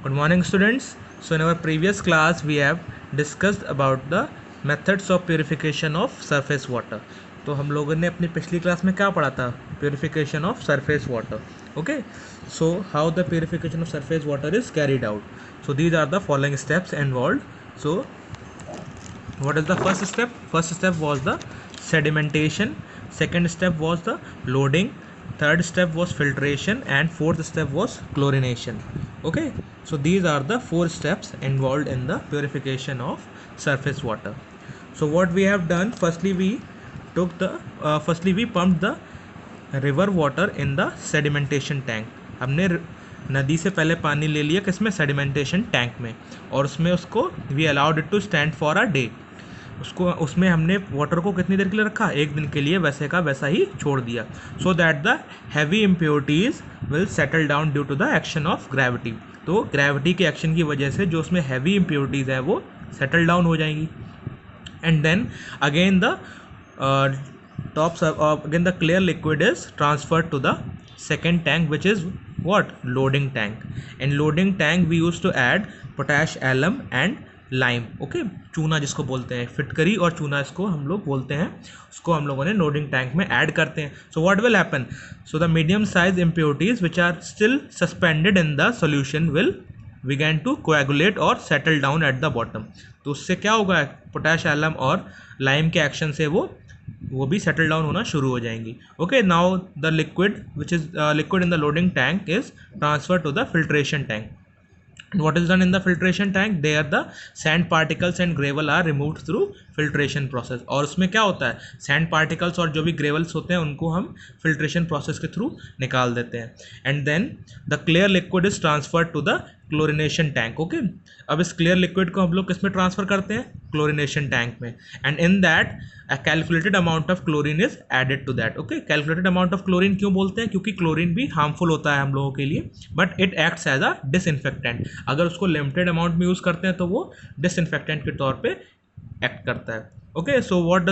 Good morning, students. So, in our previous class, we have discussed about the methods of purification of surface water. तो हम लोगों ने अपनी पिछली class में क्या पढ़ा था? Purification of surface water. Okay. So, how the purification of surface water is carried out? So, these are the following steps involved. So, what is the first step? First step was the sedimentation. Second step was the loading. Third step was filtration, and fourth step was chlorination. Okay, so these are the four steps involved in the purification of surface water. So what we have done, firstly we pumped the river water in the sedimentation tank. हमने नदी से पहले पानी ले लिया किसमें? Sedimentation tank में, और उसमें उसको we allowed it to stand for a day. उसमें हमने वाटर को कितनी देर के लिए रखा? एक दिन के लिए वैसे का वैसा ही छोड़ दिया, so that the heavy impurities will settle down due to the action of gravity. तो ग्रेविटी के एक्शन की वजह से जो उसमें हैवी इम्प्योरिटीज़ है वो सेटल डाउन हो जाएंगी. And then again the again the clear liquid is transferred to the second tank, which is what? Loading tank. In loading tank we used to add potash alum and lime. Okay, चूना जिसको बोलते हैं, फिटकरी और चूना इसको हम लोग बोलते हैं, उसको हम लोगों ने लोडिंग टैंक में ऐड करते हैं. So what will happen? So the medium size impurities which are still suspended in the solution will begin to coagulate और settle down at the bottom. तो उससे क्या होगा? पोटैश एलम और लाइम के एक्शन से वो भी सेटल डाउन होना शुरू हो जाएंगी. Okay, now the liquid which is liquid in the loading tank is transfer to the filtration tank. What is done in the filtration tank? There the sand particles and gravel are removed through filtration process. और उसमें क्या होता है? sand particles और जो भी gravels होते हैं उनको हम filtration process के थ्रू निकाल देते हैं. And then the clear liquid is transferred to the chlorination tank. Okay, अब इस clear liquid को हम लोग किस में ट्रांसफ़र करते हैं? chlorination tank में. And in that a calculated amount of chlorine is added to that. Okay, calculated amount of chlorine क्यों बोलते हैं? क्योंकि क्लोरीन भी हार्मफुल होता है हम लोगों के लिए, but it acts as a disinfectant. अगर उसको लिमिटेड अमाउंट में यूज़ करते हैं तो वो डिसइंफेक्टेंट के तौर पे एक्ट करता है. Okay, so what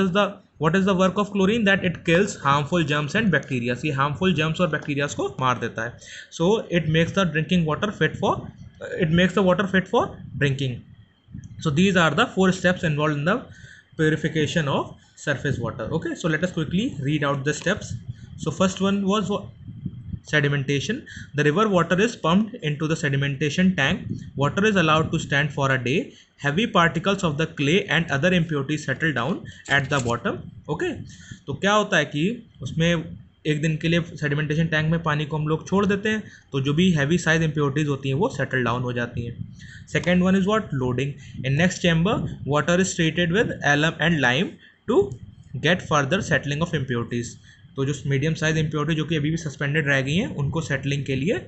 is the work of chlorine? That it kills harmful germs and bacteria. ये हार्मफुल जर्म्स और बैक्टीरियाज को मार देता है. So it makes the drinking water fit for drinking. So these are the four steps involved in the purification of surface water. Okay, so let us quickly read out the steps. So first one was sedimentation. The river water is pumped into the sedimentation tank. Water is allowed to stand for a day. Heavy particles of the clay and other impurities settle down at the bottom. Okay, तो क्या होता है कि उसमें एक दिन के लिए सेडिमेंटेशन टैंक में पानी को हम लोग छोड़ देते हैं, तो जो भी हैवी साइज इम्प्योरिटीज़ होती हैं वो सेटल डाउन हो जाती हैं. Second one is what? Loading. In next chamber water is treated with alum and lime to get further settling of impurities. तो जो मीडियम साइज इम्प्योरिटी जो कि अभी भी सस्पेंडेड रह गई हैं उनको सेटलिंग के लिए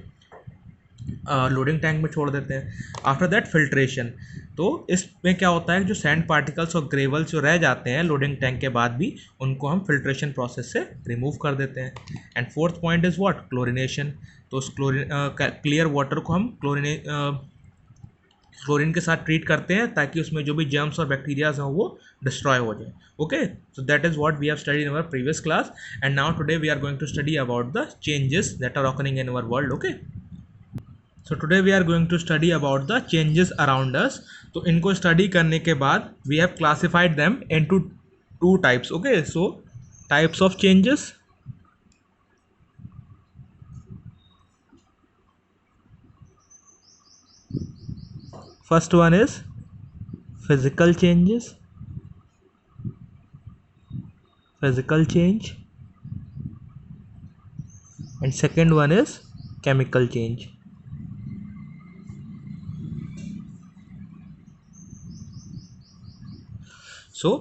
लोडिंग टैंक में छोड़ देते हैं. After that filtration. तो इसमें क्या होता है? जो सैंड पार्टिकल्स और ग्रेवल्स जो रह जाते हैं लोडिंग टैंक के बाद भी, उनको हम फिल्ट्रेशन प्रोसेस से रिमूव कर देते हैं. And fourth point is what? Chlorination. तो उस क्लियर वाटर को हम क्लोरीन के साथ ट्रीट करते हैं ताकि उसमें जो भी जर्म्स और बैक्टीरियाज हैं वो डिस्ट्रॉय हो जाए. Okay, so that is what we have studied in our previous class, and now today we are going to study about the changes that are occurring in our world. Okay, so today we are going to study about the changes around us. तो इनको study करने के बाद we have classified them into two types. Okay, so types of changes. First one is physical changes, physical change, and second one is chemical change. So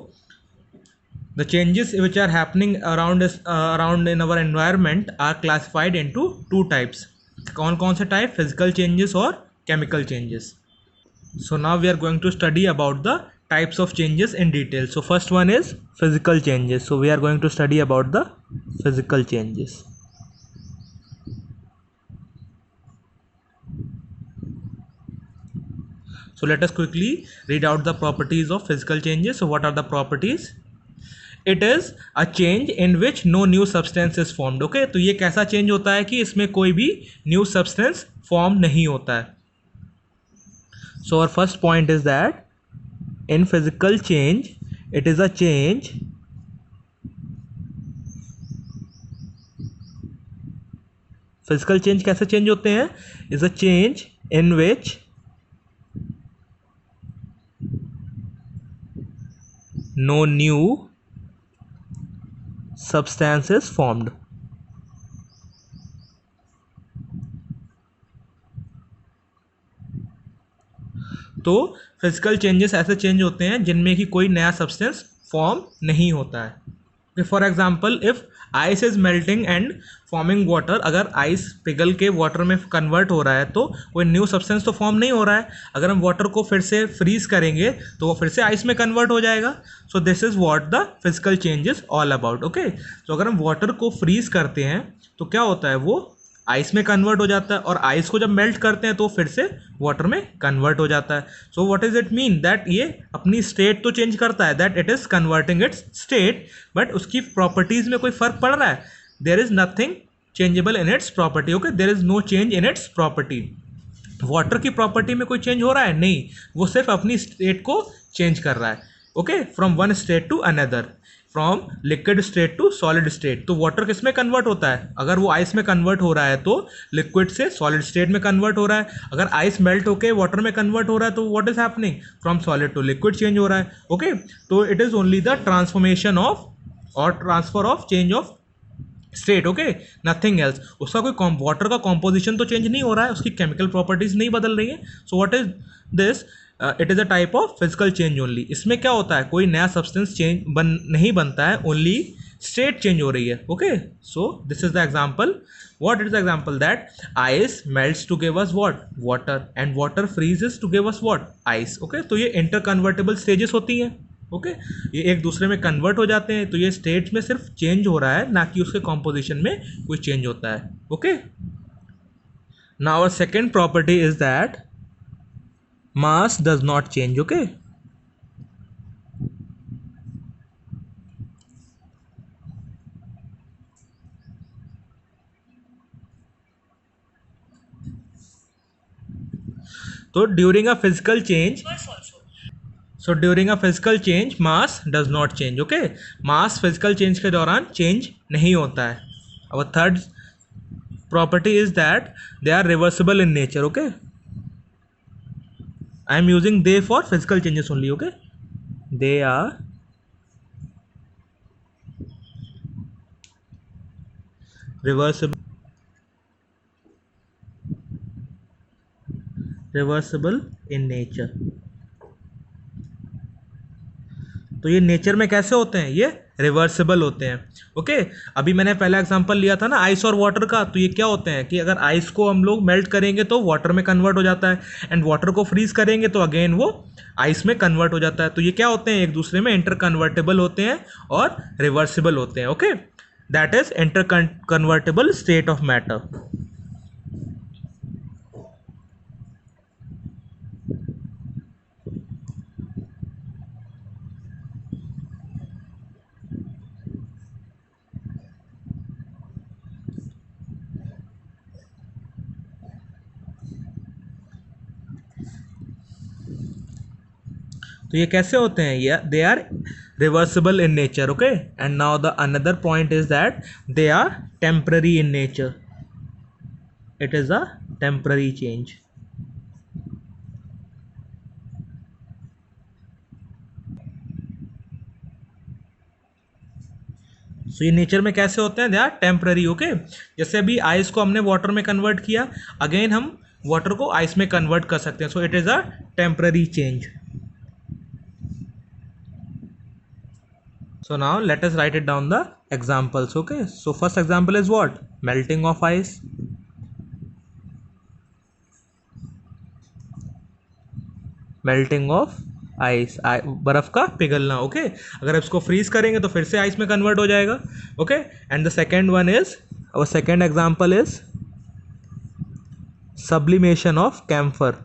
the changes which are happening around in our environment are classified into two types. कौन कौन से type? Physical changes और chemical changes. So now we are going to study about the types of changes in detail. So first one is physical changes. So we are going to study about the physical changes. So let us quickly read out the properties of physical changes. So what are the properties? It is a change in which no new substance is formed. Okay, तो ये कैसा change होता है कि इसमें कोई भी new substance form नहीं होता है. So our first point is that in physical change, it is a change physical change कैसे चेंज होते हैं, is a change in which no new substance is formed. तो फिजिकल चेंजेस ऐसे change होते हैं जिनमें कि कोई नया सब्सटेंस फॉर्म नहीं होता है। For example, if ice is melting and forming water, अगर आइस पिघल के वाटर में कन्वर्ट हो रहा है तो कोई न्यू सब्सटेंस तो फॉर्म नहीं हो रहा है। अगर हम वाटर को फिर से फ्रीज करेंगे तो वो फिर से आइस में कन्वर्ट हो जाएगा। So this is what the physical change is all about. Okay, तो अगर हम वाटर को फ्रीज करते हैं तो क्या होता है, वो आइस में कन्वर्ट हो जाता है, और आइस को जब मेल्ट करते हैं तो फिर से वाटर में कन्वर्ट हो जाता है। So what is it mean, that ये अपनी स्टेट तो चेंज करता है, that it is converting its state, but उसकी प्रॉपर्टीज में कोई फर्क पड़ रहा है, there is nothing changeable in its property. Okay, there is no change in its property. Water की प्रॉपर्टी में कोई चेंज हो रहा है नहीं, वो सिर्फ अपनी स्टेट को चेंज कर रहा है। Okay, from one state to another, from liquid state to solid state. तो वाटर किस में कन्वर्ट होता है, अगर वो आइस में कन्वर्ट हो रहा है तो लिक्विड से सॉलिड स्टेट में कन्वर्ट हो रहा है। अगर आइस मेल्ट होकर वाटर में कन्वर्ट हो रहा है तो what is happening, from solid to liquid change हो रहा है। ओके, तो it is only the transformation of और transfer of change of state. Okay, nothing else. उसका कोई वाटर का कॉम्पोजिशन तो चेंज नहीं हो रहा है, उसकी केमिकल प्रॉपर्टीज नहीं बदल रही है। So what is this, it is a type of physical change only. इसमें क्या होता है, कोई नया सब्सटेंस नहीं बनता है, ओनली स्टेट चेंज हो रही है। Okay, so this is the example. what is the example, that ice melts to give us what, water, and water freezes to give us what, ice. okay, तो ये interconvertible stages होती हैं। Okay, ये एक दूसरे में कन्वर्ट हो जाते हैं, तो ये स्टेट में सिर्फ चेंज हो रहा है, ना कि उसके कॉम्पोजिशन में कोई चेंज होता है। Okay, now our second property is that mass does not change। okay, तो during a physical change, so during a physical change mass does not change. Okay, mass physical change के दौरान change नहीं होता है। और third property is that they are reversible in nature. Okay, I am using they for physical changes only. Okay, they are reversible in nature. तो ये nature में कैसे होते हैं, ये रिवर्सिबल होते हैं। ओके, अभी मैंने पहला एग्जांपल लिया था ना आइस और वाटर का, तो ये क्या होते हैं कि अगर आइस को हम लोग मेल्ट करेंगे तो वाटर में कन्वर्ट हो जाता है, एंड वाटर को फ्रीज करेंगे तो अगेन वो आइस में कन्वर्ट हो जाता है। तो ये क्या होते हैं, एक दूसरे में इंटर कन्वर्टेबल होते हैं और रिवर्सिबल होते हैं। Okay, that is interconvertible state of matter. तो ये कैसे होते हैं, ये they are reversible in nature. Okay, and now the another point is that they are temporary in nature. It is a temporary change. So ये nature में कैसे होते हैं, दे आर टेम्पररी। ओके, जैसे अभी आइस को हमने वाटर में कन्वर्ट किया, अगेन हम वाटर को आइस में कन्वर्ट कर सकते हैं। So it is a temporary change. So now let us write it down the examples. Okay, so first example is what, melting of ice, melting of ice, बर्फ का पिघलना। Okay, अगर इसको फ्रीज करेंगे तो फिर से आइस में कन्वर्ट हो जाएगा। Okay, and the second one is, और second example is sublimation of camphor.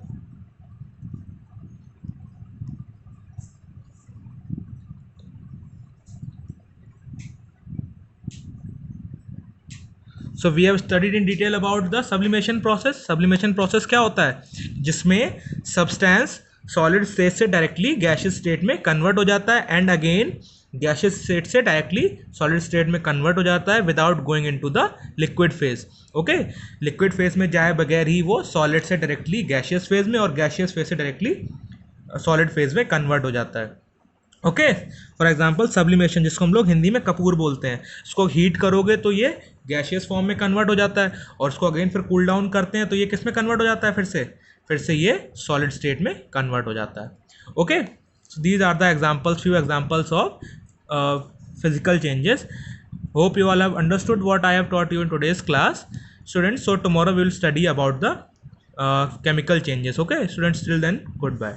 So we have studied in detail about the sublimation process. Sublimation process क्या होता है? जिसमें सब्सटेंस सॉलिड स्टेट से डायरेक्टली गैसियस स्टेट में convert हो जाता है एंड अगेन गैसियस स्टेट से डायरेक्टली सॉलिड स्टेट में कन्वर्ट हो जाता है without going into the liquid phase. Okay, liquid phase में जाए बगैर ही वो सॉलिड से डायरेक्टली गैसियस फेज में और गैसियस फेज से डायरेक्टली सॉलिड फेज में कन्वर्ट हो जाता है. ओके, फॉर एग्जांपल सब्लिमेशन, जिसको हम लोग हिंदी में कपूर बोलते हैं, इसको हीट करोगे तो ये गैसियस फॉर्म में कन्वर्ट हो जाता है और इसको अगेन फिर कूल डाउन करते हैं तो ये किस में कन्वर्ट हो जाता है? फिर से ये सॉलिड स्टेट में कन्वर्ट हो जाता है. Okay, so these are the examples, few examples of physical changes. Hope you all have understood what I have taught you in today's class, students. So tomorrow we will study about the chemical changes. Okay, students, till then, goodbye.